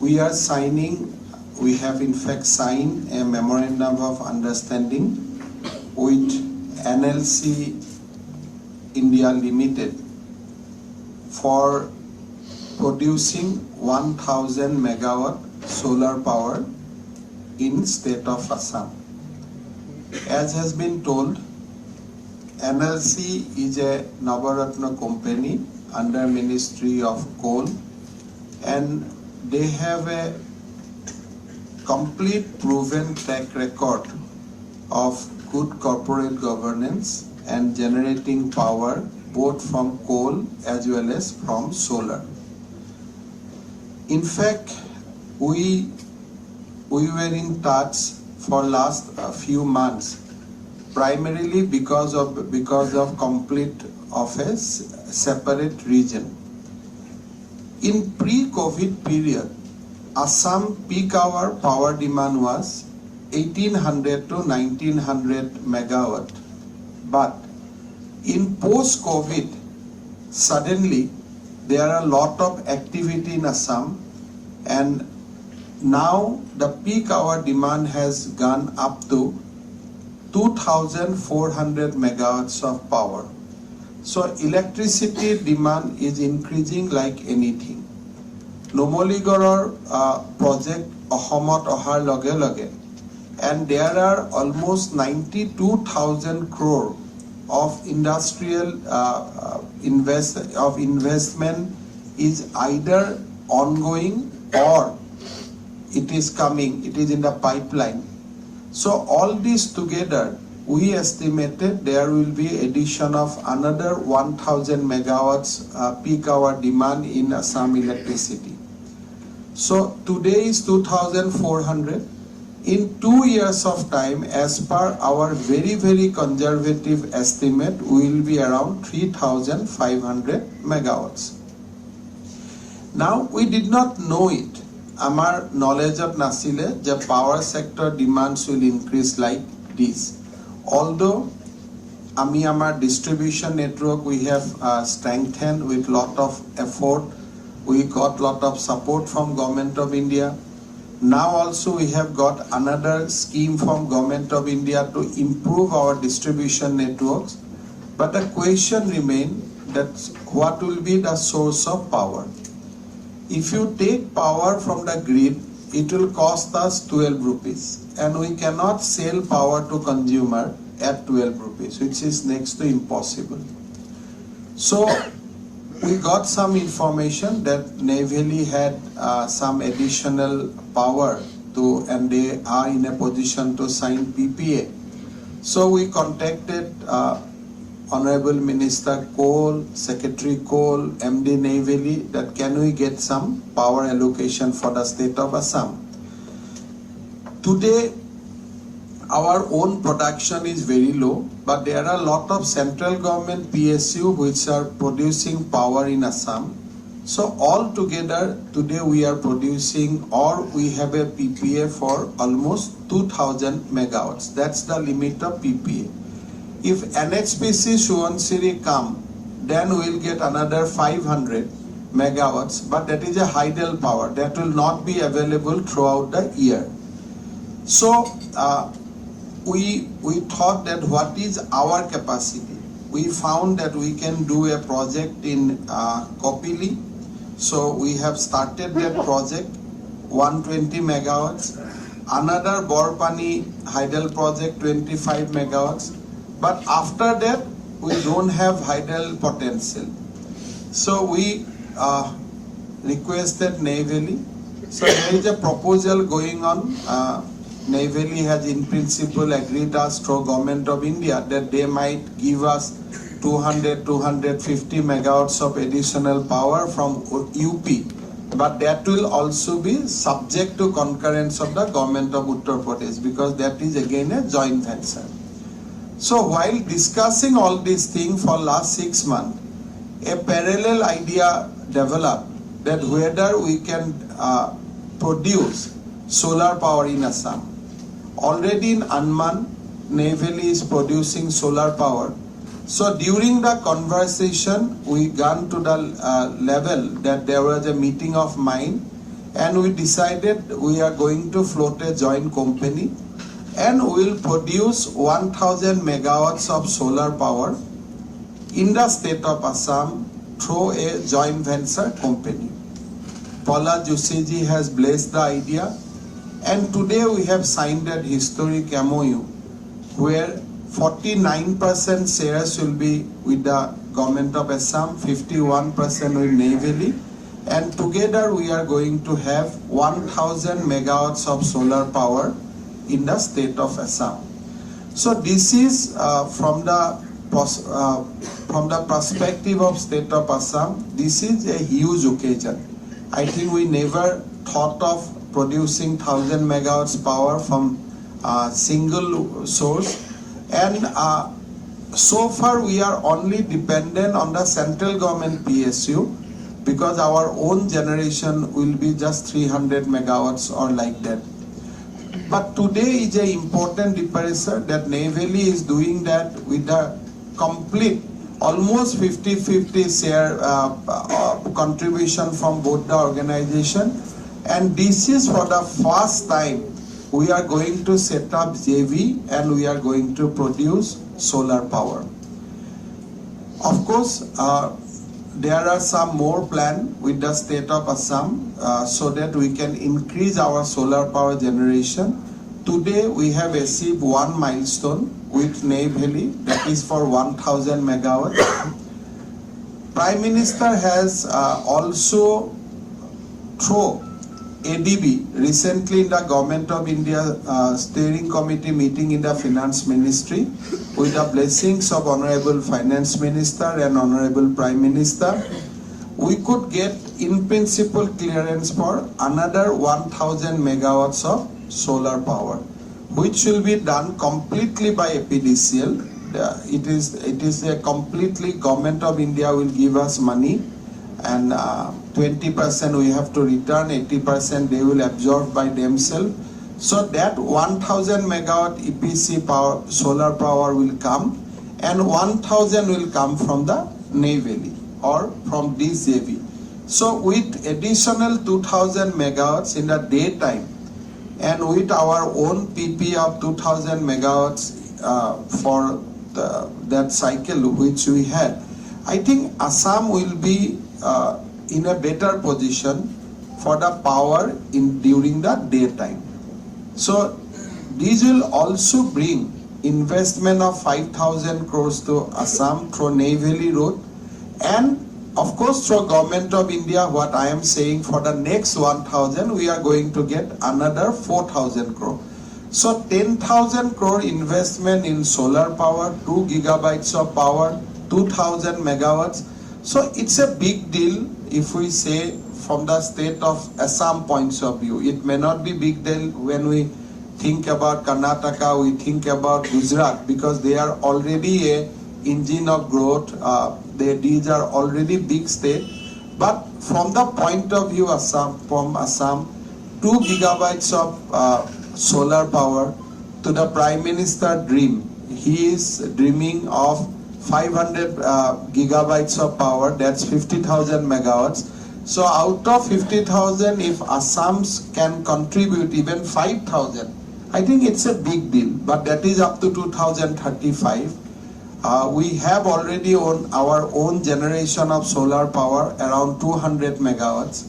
we have in fact signed a memorandum of understanding with Nlcil India Limited for producing 1000 megawatt solar power in state of Assam. As has been told, Nlcil is a Navaratna company under Ministry of Coal, and they have a complete proven track record of good corporate governance and generating power both from coal as well as from solar. In fact, we were in touch for last few months, primarily because of complete of a separate region. In pre-COVID period, Assam peak hour power demand was 1800 to 1900 megawatt. But in post-COVID, suddenly there are a lot of activity in Assam, and now the peak hour demand has gone up to 2400 megawatts of power. So electricity demand is increasing like anything. Numaligarhor project Ahomot ohar loge loge, and there are almost 92,000 crore of industrial investment is either ongoing or it is coming, it is in the pipeline. So all this together, we estimated there will be addition of another 1000 megawatts peak hour demand in Assam electricity. So today is 2400. In 2 years of time, as per our very conservative estimate, we will be around 3500 megawatts. Now we did not know it. Our knowledge of Nlcil, the power sector demands will increase like this. Although our distribution network we have strengthened with lot of effort, we got lot of support from Government of India. Now also we have got another scheme from Government of India to improve our distribution networks. But the question remains that what will be the source of power? If you take power from the grid, it will cost us 12 rupees, and we cannot sell power to consumer at 12 rupees, which is next to impossible. So we got some information that Nlcil had some additional power and they are in a position to sign PPA. So we contacted Honorable Minister Coal, Secretary Coal, MD Nlcil, that can we get some power allocation for the state of Assam. Today, our own production is very low, but there are a lot of central government PSU which are producing power in Assam. So all together, today we are producing, or we have a PPA for almost 2000 megawatts. That's the limit of PPA. If NHPC Subansiri come, then we'll get another 500 megawatts, but that is a hydel power that will not be available throughout the year. So we thought that what is our capacity? We found that we can do a project in Kopili. So we have started that project, 120 megawatts. Another Borpani hydel project, 25 megawatts. But after that, we don't have hydel potential. So we requested Nlcil. So there is a proposal going on. Nlcil has in principle agreed us through Government of India that they might give us 200-250 megawatts of additional power from UP. But that will also be subject to concurrence of the Government of Uttar Pradesh, because that is again a joint venture. So while discussing all these things for last 6 months, a parallel idea developed that whether we can produce solar power in Assam. Already in Anman, Nlcil is producing solar power. So during the conversation, we got to the level that there was a meeting of mind, and we decided we are going to float a joint company and will produce 1000 megawatts of solar power in the state of Assam through a joint venture company. Paula Joshiji has blessed the idea, and today we have signed a historic MOU where 49% shares will be with the government of Assam, 51% with Nlcil, and together we are going to have 1000 megawatts of solar power in the state of Assam. So this is from the perspective of state of Assam, this is a huge occasion. I think we never thought of producing 1000 megawatts power from a single source, and so far we are only dependent on the central government PSU because our own generation will be just 300 megawatts or like that. But today is an important departure that Nlcil is doing that with the complete almost 50-50 share contribution from both the organization, and this is for the first time we are going to set up JV and we are going to produce solar power. Of course, there are some more plans with the state of Assam so that we can increase our solar power generation. Today we have achieved one milestone with Nlcil, that is for 1000 megawatts. Prime Minister has also through ADB recently in the Government of India Steering Committee meeting in the Finance Ministry with the blessings of Honorable Finance Minister and Honorable Prime Minister, we could get in principle clearance for another 1000 megawatts of solar power, which will be done completely by Apdcl. It is a completely Government of India will give us money, and 20% we have to return, 80% they will absorb by themselves. So that 1000 megawatt EPC power, solar power will come, and 1000 will come from the Nlcil or from this JV. So with additional 2000 megawatts in the daytime, and with our own PP of 2000 megawatts for that cycle which we had, I think Assam will be in a better position for the power during the daytime. So these will also bring investment of 5,000 crores to Assam through Nlcil route, and of course through Government of India, what I am saying, for the next 1000 we are going to get another 4,000 crore. So 10,000 crore investment in solar power, 2 gigabytes of power, 2,000 megawatts. So it's a big deal if we say from the state of Assam points of view. It may not be big deal when we think about Karnataka, we think about Gujarat, because they are already a engine of growth. These are already big state. But from the point of view from Assam, 2 gigabytes of solar power to the Prime Minister dream. He is dreaming of 500 gigabytes of power, that's 50,000 megawatts. So out of 50,000, if Assam can contribute even 5,000, I think it's a big deal, but that is up to 2035. We have already our own generation of solar power around 200 megawatts.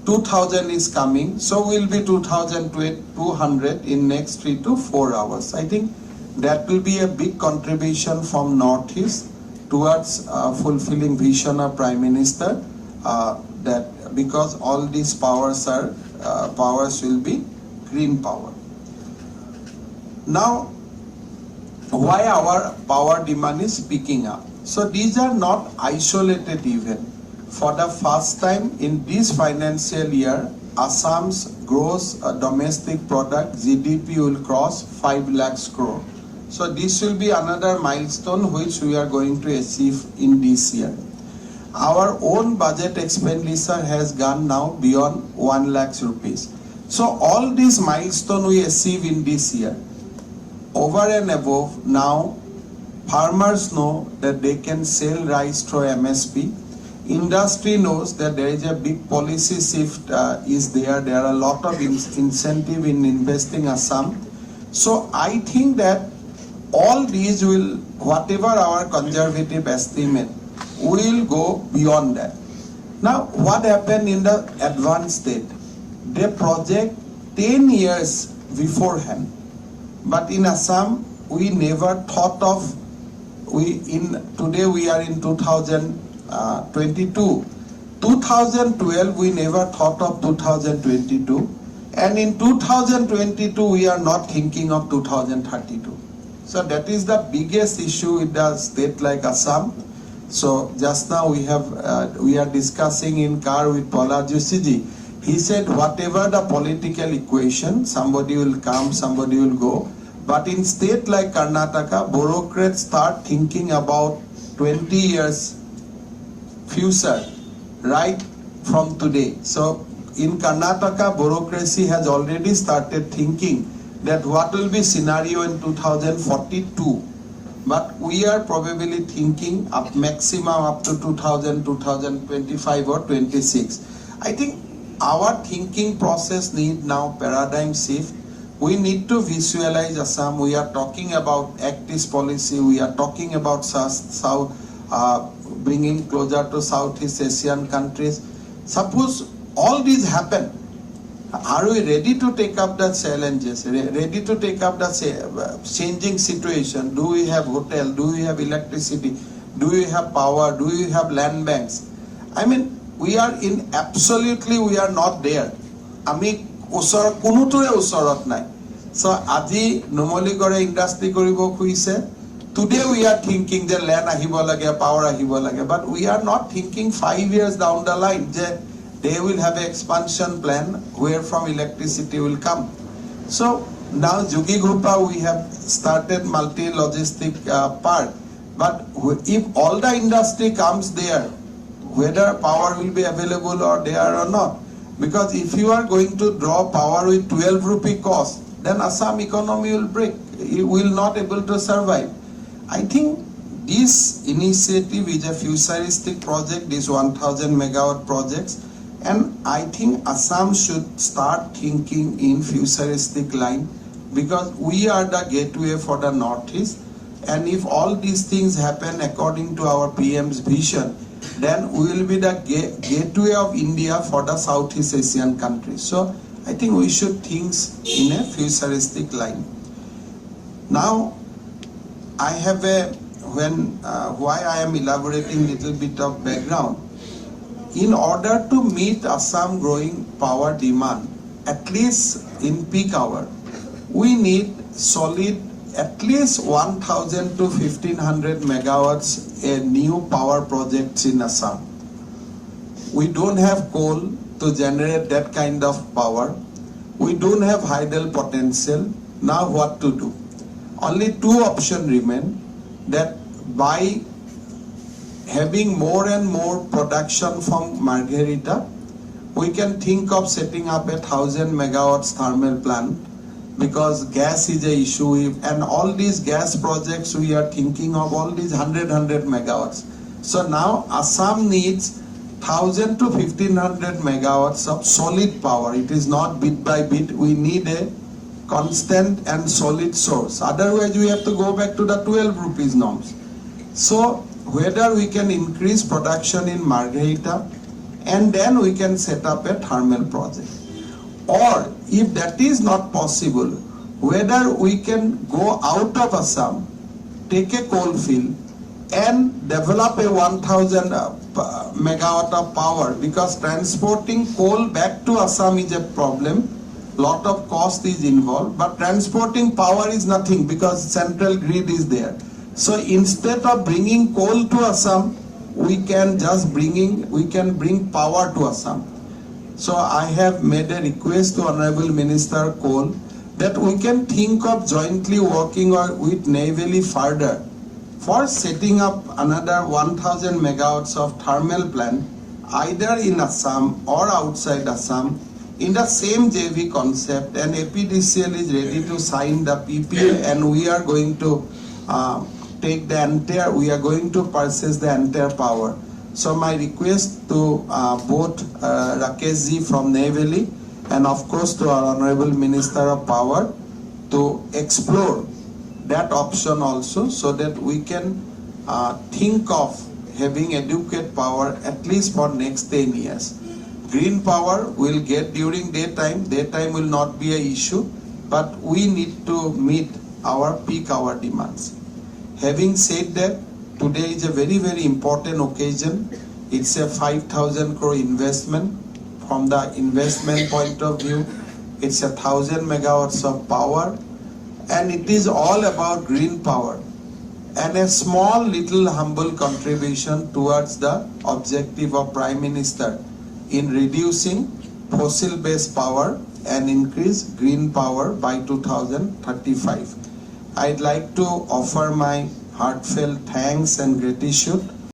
2000 is coming, so we'll be 2,200 in next 3 to 4 hours. I think that will be a big contribution from Northeast towards fulfilling vision of Prime Minister, that because all these powers will be green power. Now, why our power demand is picking up? So these are not isolated events. For the first time in this financial year, Assam's gross domestic product GDP will cross 5 lakhs crore. So this will be another milestone which we are going to achieve in this year. Our own budget expenditure has gone now beyond 1 lakhs rupees. So all these milestones we achieve in this year. Over and above, now farmers know that they can sell rice through MSP, Industry knows that there is a big policy shift is there. There are a lot of incentive in investing Assam. So I think that all these will, whatever our conservative estimate, will go beyond that. Now, what happened in the advanced state? They project 10 years beforehand. But in Assam, we never thought of, today we are in 2022. 2012, we never thought of 2022. And in 2022, we are not thinking of 2032. So that is the biggest issue with the state like Assam. So just now we are discussing in car with Paula Joshiji. He said whatever the political equation, somebody will come, somebody will go. But in state like Karnataka, bureaucrats start thinking about 20 years future right from today. So in Karnataka, bureaucracy has already started thinking that what will be scenario in 2042. But we are probably thinking up maximum up to 2025 or 26. I think our thinking process need now paradigm shift. We need to visualize Assam. We are talking about Act East policy. We are talking about bringing closer to Southeast Asian countries. Suppose all these happen, are we ready to take up the challenges, ready to take up the changing situation? Do we have hotel? Do we have electricity? Do we have power? Do we have land banks? I mean, we are we are not there. Ami usorat kunuture usorat nai. So aji Numoligore industry koribo kuise. Today we are thinking the land ahibo lage, power ahibo lage, but we are not thinking 5 years down the line. They will have an expansion plan where from electricity will come. So now Jugi Grupa, we have started multi-logistic park. But if all the industry comes there, whether power will be available or there or not. Because if you are going to draw power with 12 rupee cost, then Assam economy will break. It will not able to survive. I think this initiative is a futuristic project, this 1000 megawatt projects. And I think Assam should start thinking in futuristic line because we are the gateway for the Northeast. And if all these things happen according to our PM's vision, then we will be the gateway of India for the Southeast Asian countries. So I think we should think in a futuristic line. Now, I have why I am elaborating little bit of background. In order to meet Assam growing power demand, at least in peak hour, we need solid at least 1000 to 1500 megawatts new power projects in Assam. We don't have coal to generate that kind of power. We don't have hydel potential. Now what to do? Only two options remain, that by having more and more production from Margherita, we can think of setting up 1000 megawatts thermal plant because gas is a issue, and all these gas projects we are thinking of all these 100 megawatts. So now Assam needs 1000 to 1500 megawatts of solid power. It is not bit by bit. We need a constant and solid source. Otherwise we have to go back to the 12 rupees norms. So whether we can increase production in Margherita and then we can set up a thermal project. Or if that is not possible, whether we can go out of Assam, take a coal field and develop a 1000 megawatt of power, because transporting coal back to Assam is a problem. Lot of cost is involved, but transporting power is nothing because central grid is there. So instead of bringing coal to Assam, we can bring power to Assam. So I have made a request to Honorable Minister Coal that we can think of jointly working with Nlcil further for setting up another 1000 megawatts of thermal plant either in Assam or outside Assam in the same JV concept, and Apdcl is ready to sign the PPA, and we are going to we are going to purchase the entire power. So my request to both Rakesh ji from Neyveli and of course to our Honorable Minister of Power to explore that option also, so that we can think of having adequate power at least for next 10 years. Green power will get during daytime will not be an issue, but we need to meet our peak hour demands. Having said that, today is a very, very important occasion. It's a 5,000 crore investment. From the investment point of view, it's 1,000 megawatts of power, and it is all about green power and a small little humble contribution towards the objective of Prime Minister in reducing fossil-based power and increase green power by 2035. I'd like to offer my heartfelt thanks and gratitude